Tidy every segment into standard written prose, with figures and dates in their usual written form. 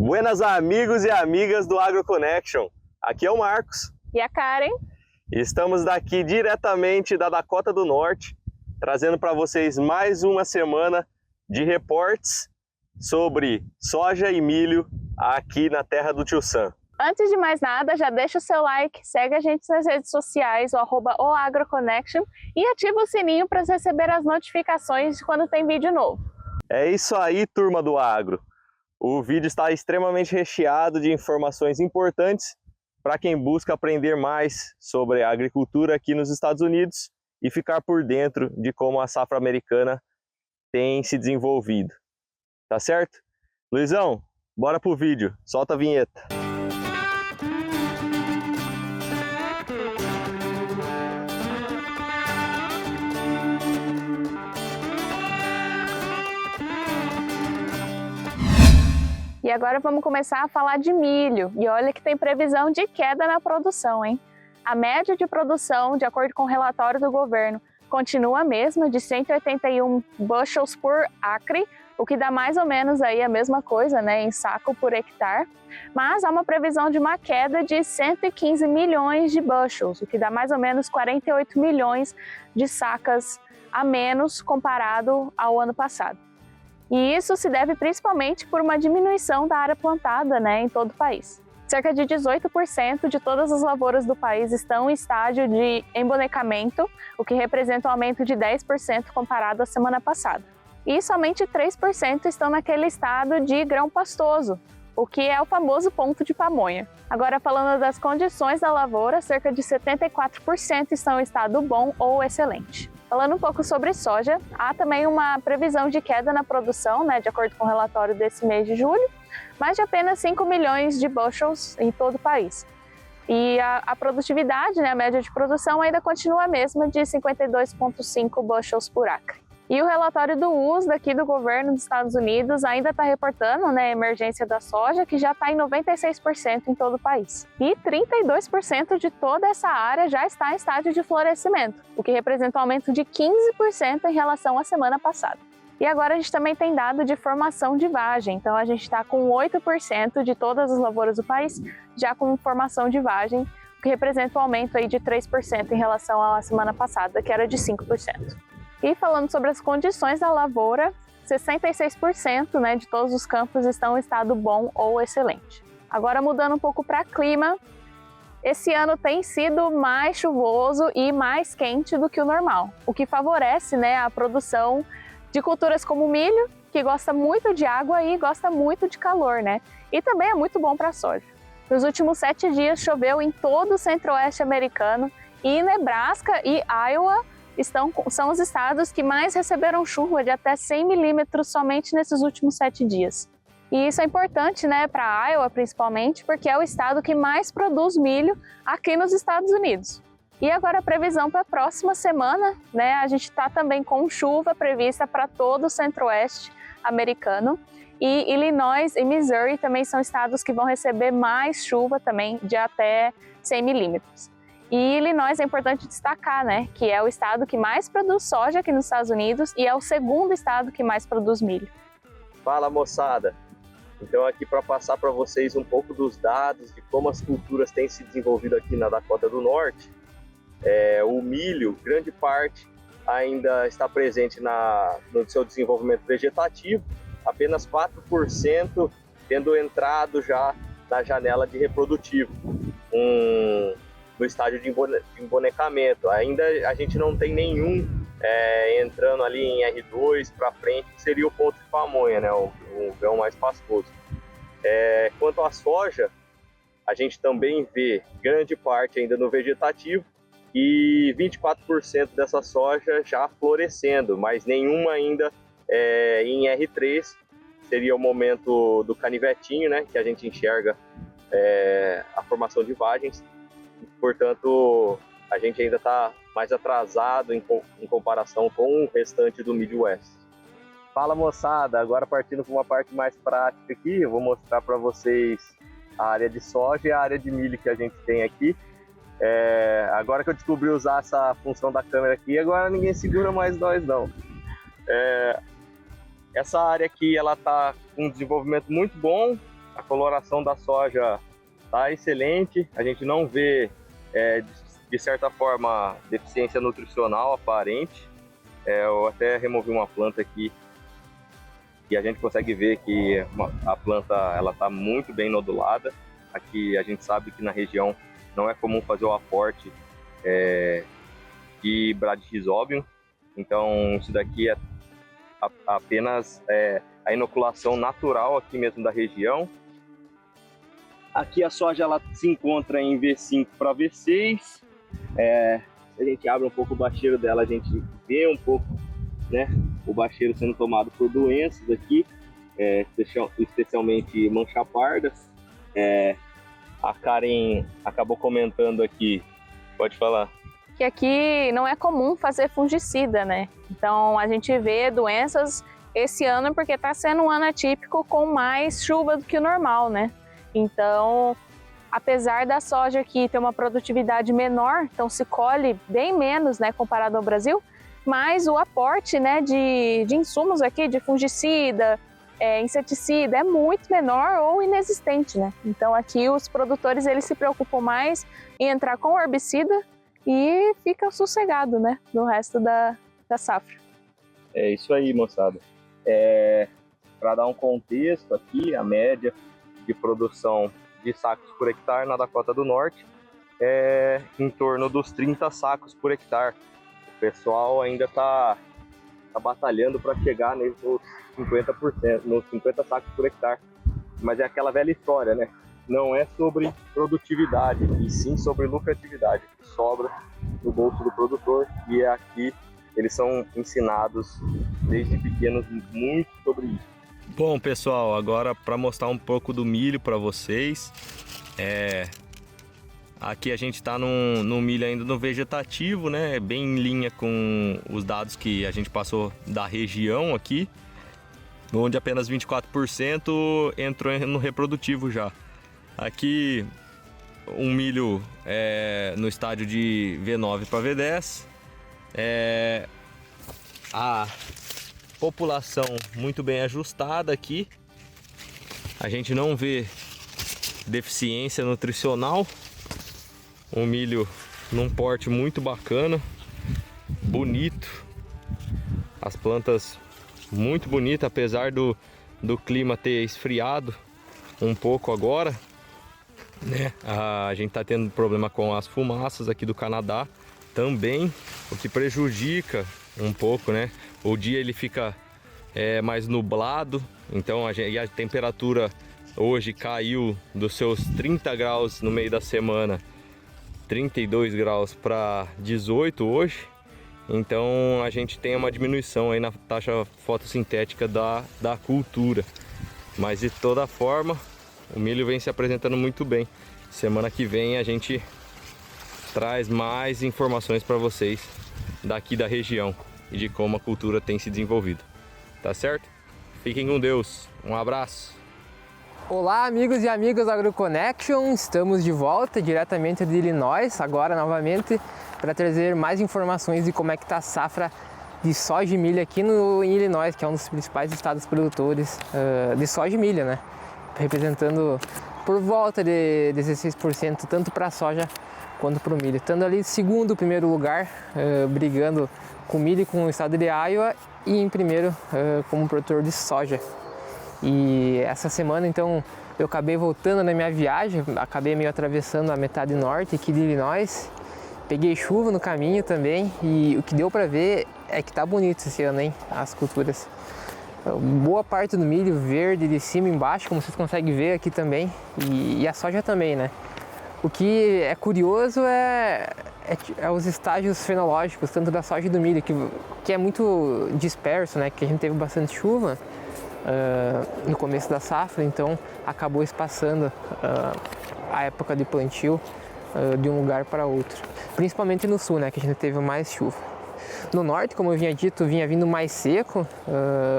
Buenas amigos e amigas do AgroConnection, aqui é o Marcos e a Karen. Estamos daqui diretamente da Dakota do Norte, trazendo para vocês mais uma semana de reportes sobre soja e milho aqui na terra do Tio Sam. Antes de mais nada, já deixa o seu like, segue a gente nas redes sociais, o @AgroConnection, e ativa o sininho para receber as notificações de quando tem vídeo novo. É isso aí, turma do agro. O vídeo está extremamente recheado de informações importantes para quem busca aprender mais sobre a agricultura aqui nos Estados Unidos e ficar por dentro de como a safra americana tem se desenvolvido. Tá certo? Luizão, bora pro vídeo. Solta a vinheta. E agora vamos começar a falar de milho. E olha que tem previsão de queda na produção, hein? A média de produção, de acordo com o relatório do governo, continua a mesma, de 181 bushels por acre, o que dá mais ou menos aí a mesma coisa, né, em saco por hectare. Mas há uma previsão de uma queda de 115 milhões de bushels, o que dá mais ou menos 48 milhões de sacas a menos comparado ao ano passado. E isso se deve principalmente por uma diminuição da área plantada, né, em todo o país. Cerca de 18% de todas as lavouras do país estão em estágio de embonecamento, o que representa um aumento de 10% comparado à semana passada. E somente 3% estão naquele estado de grão pastoso, o que é o famoso ponto de pamonha. Agora, falando das condições da lavoura, cerca de 74% estão em estado bom ou excelente. Falando um pouco sobre soja, há também uma previsão de queda na produção, né, de acordo com o relatório desse mês de julho, mas de apenas 5 milhões de bushels em todo o país. E a produtividade, né, a média de produção ainda continua a mesma, de 52,5 bushels por acre. E o relatório do USDA aqui do governo dos Estados Unidos ainda está reportando, né, a emergência da soja, que já está em 96% em todo o país. E 32% de toda essa área já está em estágio de florescimento, o que representa um aumento de 15% em relação à semana passada. E agora a gente também tem dado de formação de vagem, então a gente está com 8% de todas as lavouras do país já com formação de vagem, o que representa um aumento aí de 3% em relação à semana passada, que era de 5%. E falando sobre as condições da lavoura, 66%, né, de todos os campos estão em estado bom ou excelente. Agora, mudando um pouco para clima, esse ano tem sido mais chuvoso e mais quente do que o normal, o que favorece, né, a produção de culturas como o milho, que gosta muito de água e gosta muito de calor, né? E também é muito bom para a soja. Nos últimos 7 dias choveu em todo o centro-oeste americano e Nebraska e Iowa são os estados que mais receberam chuva de até 100 milímetros somente nesses últimos 7 dias. E isso é importante, né, para Iowa principalmente, porque é o estado que mais produz milho aqui nos Estados Unidos. E agora a previsão para a próxima semana, né, a gente está também com chuva prevista para todo o centro-oeste americano. E Illinois e Missouri também são estados que vão receber mais chuva também, de até 100 milímetros. E Illinois é importante destacar, né, que é o estado que mais produz soja aqui nos Estados Unidos e é o segundo estado que mais produz milho. Fala, moçada! Então aqui para passar para vocês um pouco dos dados de como as culturas têm se desenvolvido aqui na Dakota do Norte. O milho, grande parte, ainda está presente no seu desenvolvimento vegetativo, apenas 4% tendo entrado já na janela de reprodutivo. No estágio de embonecamento. Ainda a gente não tem nenhum entrando ali em R2 para frente, que seria o ponto de pamonha, né? o grão mais pastoso. Quanto à soja, a gente também vê grande parte ainda no vegetativo e 24% dessa soja já florescendo, mas nenhuma ainda em R3, seria o momento do canivetinho, né? Que a gente enxerga a formação de vagens. Portanto, a gente ainda está mais atrasado em comparação com o restante do Midwest. Fala, moçada, agora partindo para uma parte mais prática aqui, eu vou mostrar para vocês a área de soja e a área de milho que a gente tem aqui. Agora que eu descobri usar essa função da câmera aqui, agora ninguém segura mais nós não. Essa área aqui ela está com um desenvolvimento muito bom, a coloração da soja está excelente, a gente não vê, de certa forma, deficiência nutricional aparente. Eu até removi uma planta aqui e a gente consegue ver que a planta está muito bem nodulada. Aqui a gente sabe que na região não é comum fazer o aporte de Bradyrhizobium, então isso daqui é apenas a inoculação natural aqui mesmo da região. Aqui a soja ela se encontra em V5 para V6. Se a gente abre um pouco o bacheiro dela, a gente vê um pouco, né, o bacheiro sendo tomado por doenças aqui, especialmente mancha parda. A Karen acabou comentando aqui, pode falar. Que aqui não é comum fazer fungicida, né? Então a gente vê doenças esse ano porque está sendo um ano atípico com mais chuva do que o normal, né? Então, apesar da soja aqui ter uma produtividade menor, então se colhe bem menos, né, comparado ao Brasil, mas o aporte, né, de insumos aqui, de fungicida, inseticida, é muito menor ou inexistente, né? Então aqui os produtores eles se preocupam mais em entrar com herbicida e ficam sossegados, né, no resto da safra. É isso aí, moçada. Para dar um contexto aqui, a média de produção de sacos por hectare na Dakota do Norte é em torno dos 30 sacos por hectare. O pessoal ainda está batalhando para chegar nos 50%, nos 50 sacos por hectare. Mas é aquela velha história, né? Não é sobre produtividade, e sim sobre lucratividade, que sobra no bolso do produtor, e aqui eles são ensinados desde pequenos muito sobre isso. Bom, pessoal, agora para mostrar um pouco do milho para vocês, aqui a gente está no milho ainda no vegetativo, né? Bem em linha com os dados que a gente passou da região aqui, onde apenas 24% entrou no reprodutivo já. Aqui um milho no estádio de V9 para V10, a população muito bem ajustada aqui, a gente não vê deficiência nutricional, um milho num porte muito bacana, bonito, as plantas muito bonitas, apesar do clima ter esfriado um pouco agora, né? A gente tá tendo problema com as fumaças aqui do Canadá também, o que prejudica um pouco, né? O dia ele fica mais nublado, então a temperatura hoje caiu dos seus 30 graus no meio da semana, 32 graus para 18 hoje. Então a gente tem uma diminuição aí na taxa fotossintética da cultura. Mas de toda forma, o milho vem se apresentando muito bem. Semana que vem a gente traz mais informações para vocês daqui da região e de como a cultura tem se desenvolvido. Tá certo? Fiquem com Deus. Um abraço. Olá, amigos e amigas da AgroConnection. Estamos de volta diretamente de Illinois, agora novamente, para trazer mais informações de como é que está a safra de soja e milho aqui em Illinois, que é um dos principais estados produtores de soja e milho, né? Representando por volta de 16% tanto para a soja quanto para o milho. Estando ali segundo, primeiro lugar, brigando com o milho e com o estado de Iowa, e em primeiro como produtor de soja. E essa semana então eu acabei voltando na minha viagem, acabei meio atravessando a metade norte aqui de Illinois, peguei chuva no caminho também, e o que deu para ver é que tá bonito esse ano, hein, as culturas. Boa parte do milho verde de cima e embaixo, como vocês conseguem ver aqui também, e a soja também, né? O que é curioso é os estágios fenológicos, tanto da soja e do milho, que é muito disperso, né? Que a gente teve bastante chuva no começo da safra, então acabou espaçando a época de plantio de um lugar para outro. Principalmente no sul, né? Que a gente teve mais chuva. No norte, como eu vinha dito, vinha vindo mais seco,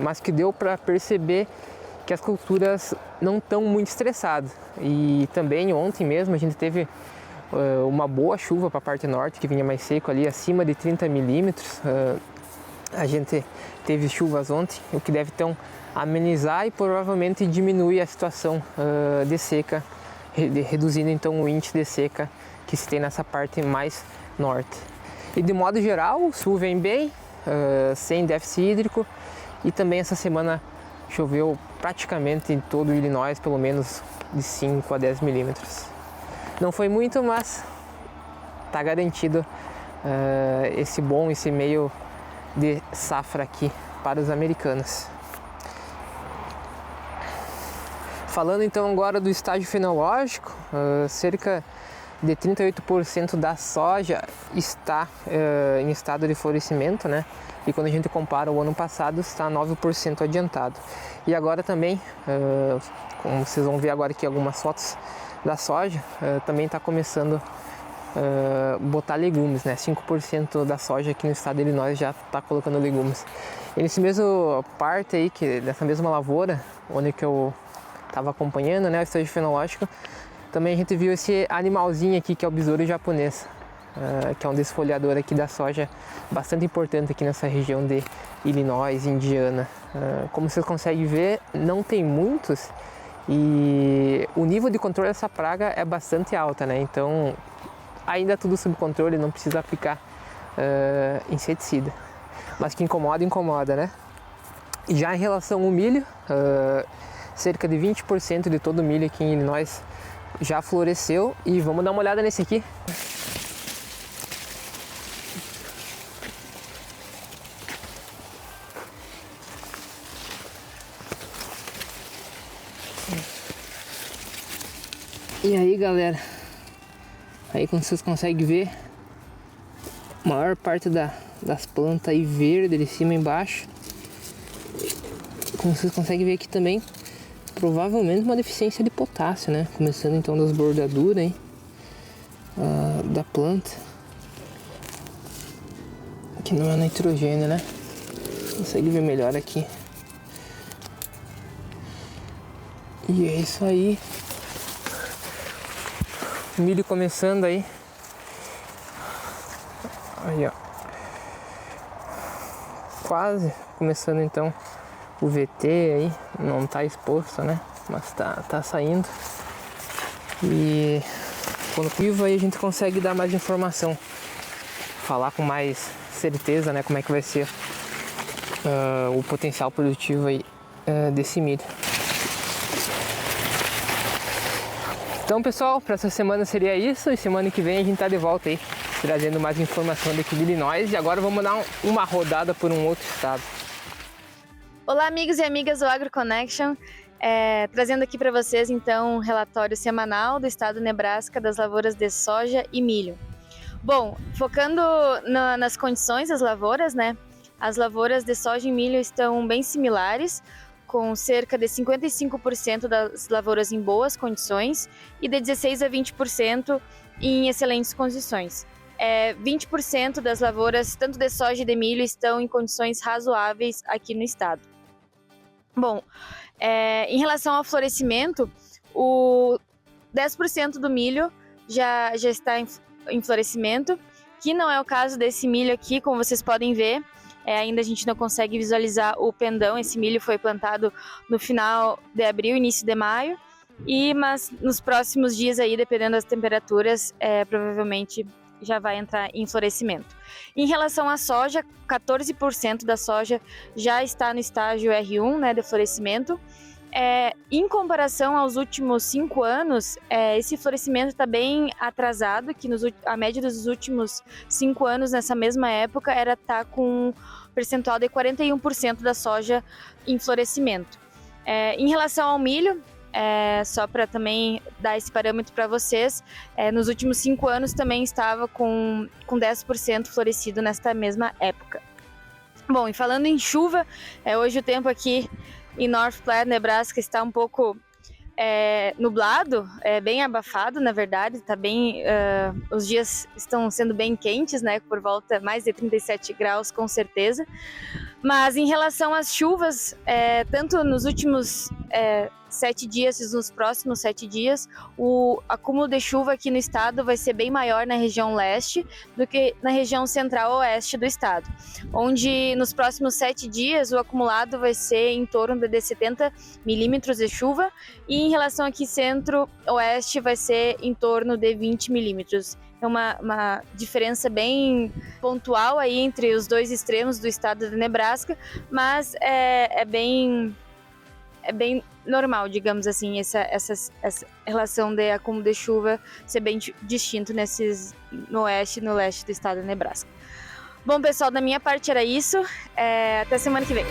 mas que deu para perceber que as culturas não estão muito estressadas. E também ontem mesmo a gente teve uma boa chuva para a parte norte, que vinha mais seco ali, acima de 30 milímetros. A gente teve chuvas ontem, o que deve então amenizar e provavelmente diminuir a situação de seca, reduzindo então o índice de seca que se tem nessa parte mais norte. E de modo geral, o sul vem bem, sem déficit hídrico, e também essa semana choveu praticamente em todo o Illinois, pelo menos de 5 a 10 milímetros. Não foi muito, mas está garantido esse meio de safra aqui para os americanos. Falando então agora do estágio fenológico, cerca de 38% da soja está em estado de florescimento, né? E quando a gente compara o ano passado, está 9% adiantado. E agora também, como vocês vão ver agora aqui algumas fotos da soja, também está começando a botar legumes, né? 5% da soja aqui no estado de Illinois já está colocando legumes. E nesse mesmo parte aí, dessa mesma lavoura, onde que eu estava acompanhando, né, o estágio fenológico, também a gente viu esse animalzinho aqui, que é o besouro japonês, que é um desfolhador aqui da soja, bastante importante aqui nessa região de Illinois, Indiana. Como vocês conseguem ver, não tem muitos e o nível de controle dessa praga é bastante alta, né? Então ainda tudo sob controle, não precisa aplicar inseticida. Mas que incomoda, incomoda, né? Já em relação ao milho, cerca de 20% de todo o milho aqui em Illinois já floresceu, e vamos dar uma olhada nesse aqui. E aí, galera, aí como vocês conseguem ver, a maior parte das plantas aí verde de cima e embaixo. Como vocês conseguem ver aqui também, provavelmente uma deficiência de potássio, né? Começando então das bordaduras aí, da planta, que não é nitrogênio, né? Consegue ver melhor aqui. E é isso aí. Milho começando aí. Aí, ó. Quase começando então o VT aí, não tá exposto, né? Mas tá saindo. E quando vivo aí a gente consegue dar mais informação, falar com mais certeza, né? Como é que vai ser o potencial produtivo aí desse milho. Então, pessoal, para essa semana seria isso, e semana que vem a gente tá de volta aí, trazendo mais informação daqui de Illinois. E agora vamos dar uma rodada por um outro estado. Olá, amigos e amigas do AgroConnection, trazendo aqui para vocês então um relatório semanal do estado do Nebraska das lavouras de soja e milho. Bom, focando nas condições das lavouras, né? As lavouras de soja e milho estão bem similares, com cerca de 55% das lavouras em boas condições e de 16 a 20% em excelentes condições. 20% das lavouras, tanto de soja e de milho, estão em condições razoáveis aqui no estado. Bom, em relação ao florescimento, o 10% do milho já está em florescimento, que não é o caso desse milho aqui, como vocês podem ver. Ainda a gente não consegue visualizar o pendão. Esse milho foi plantado no final de abril, início de maio, mas nos próximos dias aí, dependendo das temperaturas, provavelmente já vai entrar em florescimento. Em relação à soja, 14% da soja já está no estágio R1, né, de florescimento. Em comparação aos últimos 5 anos, esse florescimento está bem atrasado, que a média dos últimos 5 anos, nessa mesma época, era estar com um percentual de 41% da soja em florescimento. Em relação ao milho, só para também dar esse parâmetro para vocês, nos últimos 5 anos também estava com 10% florescido nesta mesma época. Bom, e falando em chuva, hoje o tempo aqui em North Platte, Nebraska, está um pouco nublado, bem abafado, na verdade, tá bem, os dias estão sendo bem quentes, né, por volta mais de 37 graus, com certeza. Mas em relação às chuvas, tanto nos últimos 7 dias e nos próximos 7 dias, o acúmulo de chuva aqui no estado vai ser bem maior na região leste do que na região central-oeste do estado, onde nos próximos 7 dias o acumulado vai ser em torno de 70 milímetros de chuva, e em relação aqui centro-oeste vai ser em torno de 20 milímetros. É uma diferença bem pontual aí entre os dois extremos do estado de Nebraska, mas é bem normal, digamos assim, essa relação de acúmulo de chuva ser bem distinto no oeste e no leste do estado de Nebraska. Bom, pessoal, da minha parte era isso. Até semana que vem.